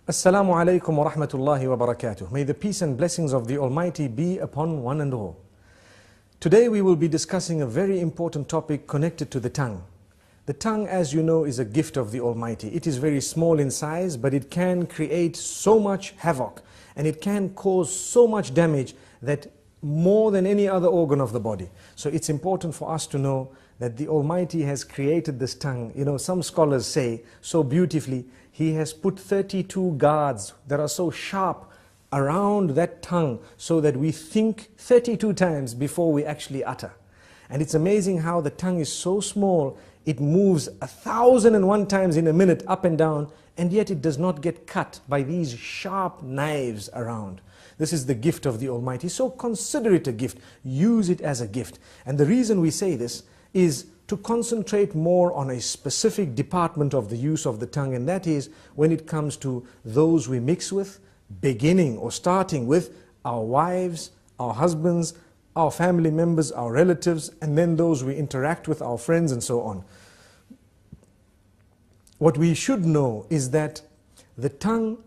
Assalamu alaikum wa rahmatullahi wa barakatuh. May the peace and blessings of the Almighty be upon one and all. Today we will be discussing a very important topic connected to the tongue. The tongue, as you know, is a gift of the Almighty. It is very small in size, but it can create so much havoc and it can cause so much damage that more than any other organ of the body. So it's important for us to know that the Almighty has created this tongue. You know, some scholars say so beautifully, He has put 32 guards that are so sharp around that tongue so that we think 32 times before we actually utter. And it's amazing how the tongue is so small, it moves 1,001 times in a minute up and down, and yet it does not get cut by these sharp knives around. This is the gift of the Almighty. So consider it a gift. Use it as a gift. And the reason we say this is to concentrate more on a specific department of the use of the tongue, and that is when it comes to those we mix with, beginning or starting with our wives, our husbands, our family members, our relatives, and then those we interact with, our friends and so on. What we should know is that the tongue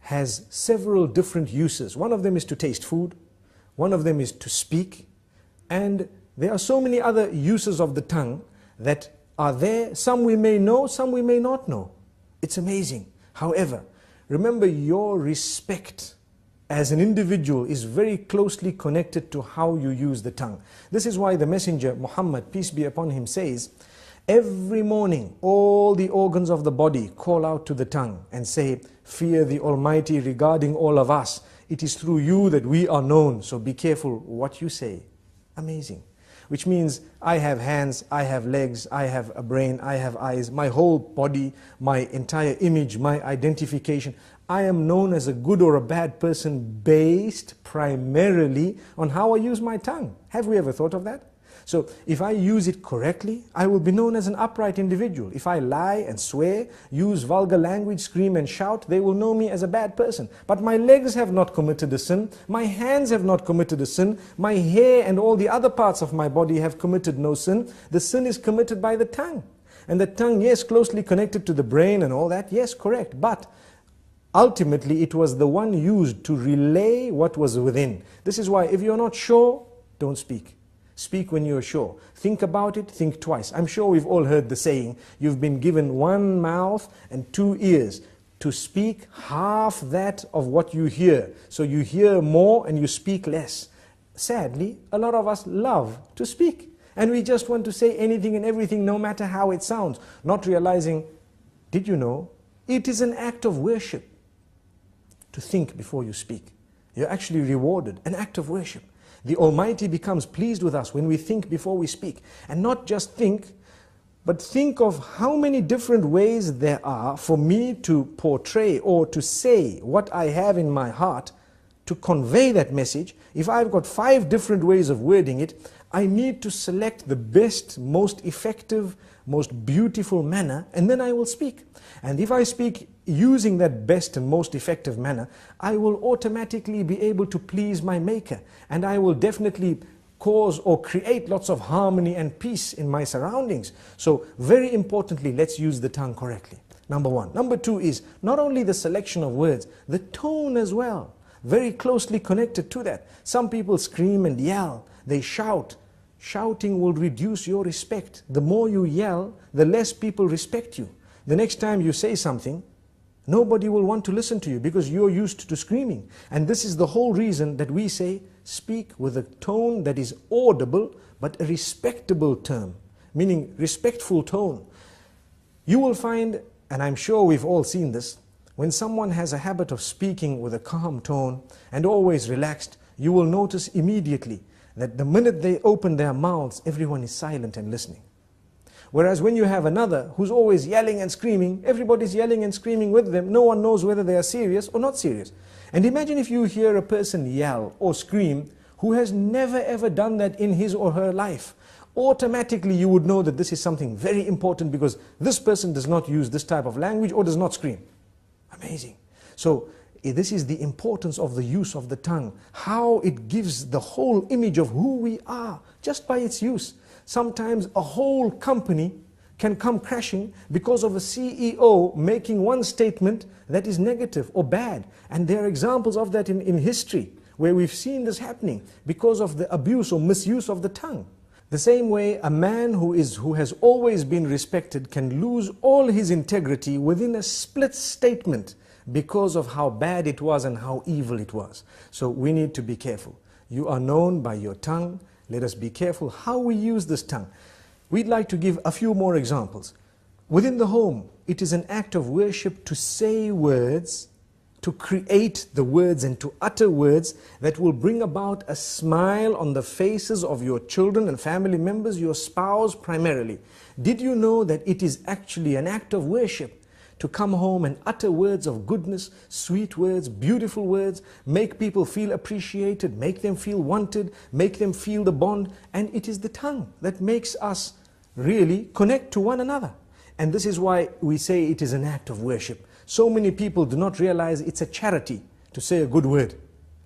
has several different uses. One of them is to taste food, one of them is to speak, and there are so many other uses of the tongue that are there. Some we may know, some we may not know. It's amazing. However, remember, your respect as an individual is very closely connected to how you use the tongue. This is why the Messenger Muhammad, peace be upon him, says, every morning all the organs of the body call out to the tongue and say, fear the Almighty regarding all of us. It is through you that we are known, so be careful what you say. Amazing. Which means I have hands, I have legs, I have a brain, I have eyes, my whole body, my entire image, my identification. I am known as a good or a bad person based primarily on how I use my tongue. Have we ever thought of that? So if I use it correctly, I will be known as an upright individual. If I lie and swear, use vulgar language, scream and shout, they will know me as a bad person. But my legs have not committed a sin, my hands have not committed a sin, my hair and all the other parts of my body have committed no sin. The sin is committed by the tongue. And the tongue, yes, closely connected to the brain and all that, yes, correct. But ultimately it was the one used to relay what was within. This is why if you're not sure, don't speak. Speak when you're sure. Think about it, think twice. I'm sure we've all heard the saying, you've been given one mouth and two ears to speak half that of what you hear. So you hear more and you speak less. Sadly, a lot of us love to speak. And we just want to say anything and everything, no matter how it sounds. Not realizing, did you know, it is an act of worship to think before you speak. You're actually rewarded, an act of worship. The Almighty becomes pleased with us when we think before we speak. And not just think, but think of how many different ways there are for me to portray or to say what I have in my heart, to convey that message. If I've got 5 different ways of wording it, I need to select the best, most effective, most beautiful manner, and then I will speak. And if I speak using that best and most effective manner, I will automatically be able to please my Maker, and I will definitely cause or create lots of harmony and peace in my surroundings. So very importantly, let's use the tongue correctly. Number 1. Number 2 is not only the selection of words, the tone as well. Very closely connected to that. Some people scream and yell, they shout. Shouting will reduce your respect. The more you yell, the less people respect you. The next time you say something, nobody will want to listen to you because you're used to screaming. And this is the whole reason that we say, speak with a tone that is audible, but a respectable term, meaning respectful tone. You will find, and I'm sure we've all seen this, when someone has a habit of speaking with a calm tone and always relaxed, you will notice immediately that the minute they open their mouths, everyone is silent and listening. Whereas when you have another who's always yelling and screaming, everybody's yelling and screaming with them, no one knows whether they are serious or not serious. And imagine if you hear a person yell or scream who has never ever done that in his or her life. Automatically you would know that this is something very important because this person does not use this type of language or does not scream. Amazing. So this is the importance of the use of the tongue, how it gives the whole image of who we are just by its use. Sometimes a whole company can come crashing because of a CEO making one statement that is negative or bad. And there are examples of that in history where we've seen this happening because of the abuse or misuse of the tongue. The same way a man who has always been respected can lose all his integrity within a split statement because of how bad it was and how evil it was. So we need to be careful. You are known by your tongue. Let us be careful how we use this tongue. We'd like to give a few more examples. Within the home, it is an act of worship to say words, to create the words and to utter words that will bring about a smile on the faces of your children and family members, your spouse primarily. Did you know that it is actually an act of worship to come home and utter words of goodness, sweet words, beautiful words, make people feel appreciated, make them feel wanted, make them feel the bond? And it is the tongue that makes us really connect to one another. And this is why we say it is an act of worship. So many people do not realize it's a charity to say a good word.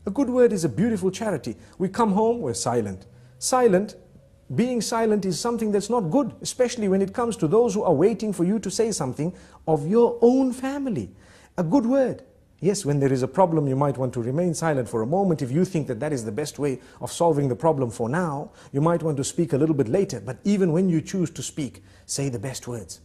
A good word is a beautiful charity. We come home, we're silent. Being silent is something that's not good, especially when it comes to those who are waiting for you to say something of your own family. A good word. Yes, when there is a problem, you might want to remain silent for a moment. If you think that that is the best way of solving the problem for now, you might want to speak a little bit later. But even when you choose to speak, say the best words.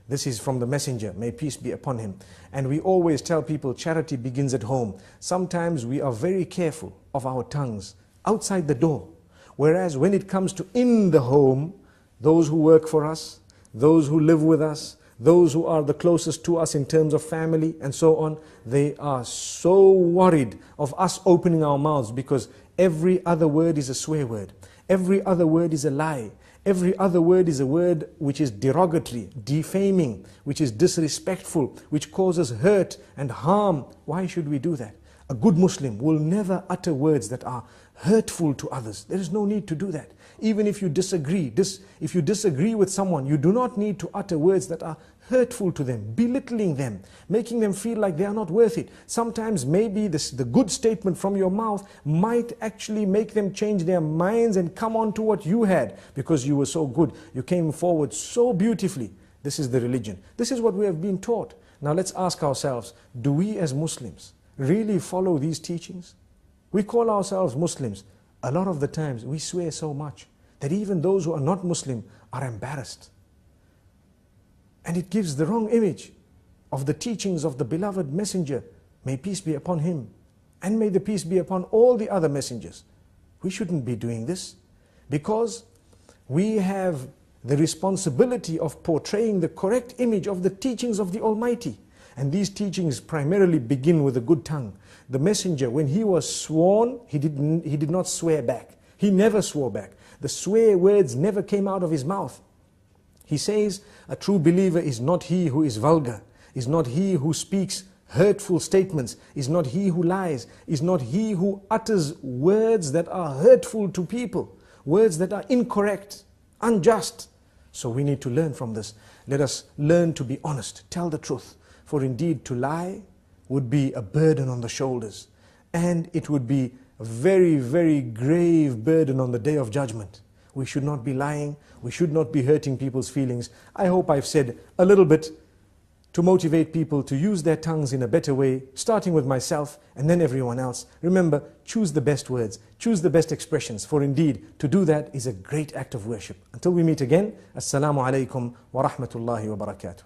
This is from the messenger, may peace be upon him. And we always tell people charity begins at home. Sometimes we are very careful of our tongues outside the door. Whereas when it comes to in the home, those who work for us, those who live with us, those who are the closest to us in terms of family and so on, they are so worried of us opening our mouths because every other word is a swear word. Every other word is a lie. Every other word is a word which is derogatory, defaming, which is disrespectful, which causes hurt and harm. Why should we do that? A good Muslim will never utter words that are hurtful to others. There is no need to do that. Even if you disagree, if you disagree with someone, you do not need to utter words that are hurtful to them, belittling them, making them feel like they are not worth it. Sometimes maybe the good statement from your mouth might actually make them change their minds and come on to what you had because you were so good. You came forward so beautifully. This is the religion. This is what we have been taught. Now let's ask ourselves, do we as Muslims really follow these teachings? We call ourselves Muslims. A lot of the times we swear so much that even those who are not Muslim are embarrassed. And it gives the wrong image of the teachings of the beloved messenger. May peace be upon him. And may the peace be upon all the other messengers. We shouldn't be doing this because we have the responsibility of portraying the correct image of the teachings of the Almighty. And these teachings primarily begin with a good tongue. The messenger, when he was sworn, he did not swear back. He never swore back. The swear words never came out of his mouth. He says, a true believer is not he who is vulgar, is not he who speaks hurtful statements, is not he who lies, is not he who utters words that are hurtful to people, words that are incorrect, unjust. So we need to learn from this. Let us learn to be honest, tell the truth. For indeed to lie would be a burden on the shoulders, and it would be a very, very grave burden on the Day of Judgment. We should not be lying. We should not be hurting people's feelings. I hope I've said a little bit to motivate people to use their tongues in a better way, starting with myself and then everyone else. Remember, choose the best words, choose the best expressions, for indeed, to do that is a great act of worship. Until we meet again, Assalamu alaikum wa rahmatullahi wa barakatuh.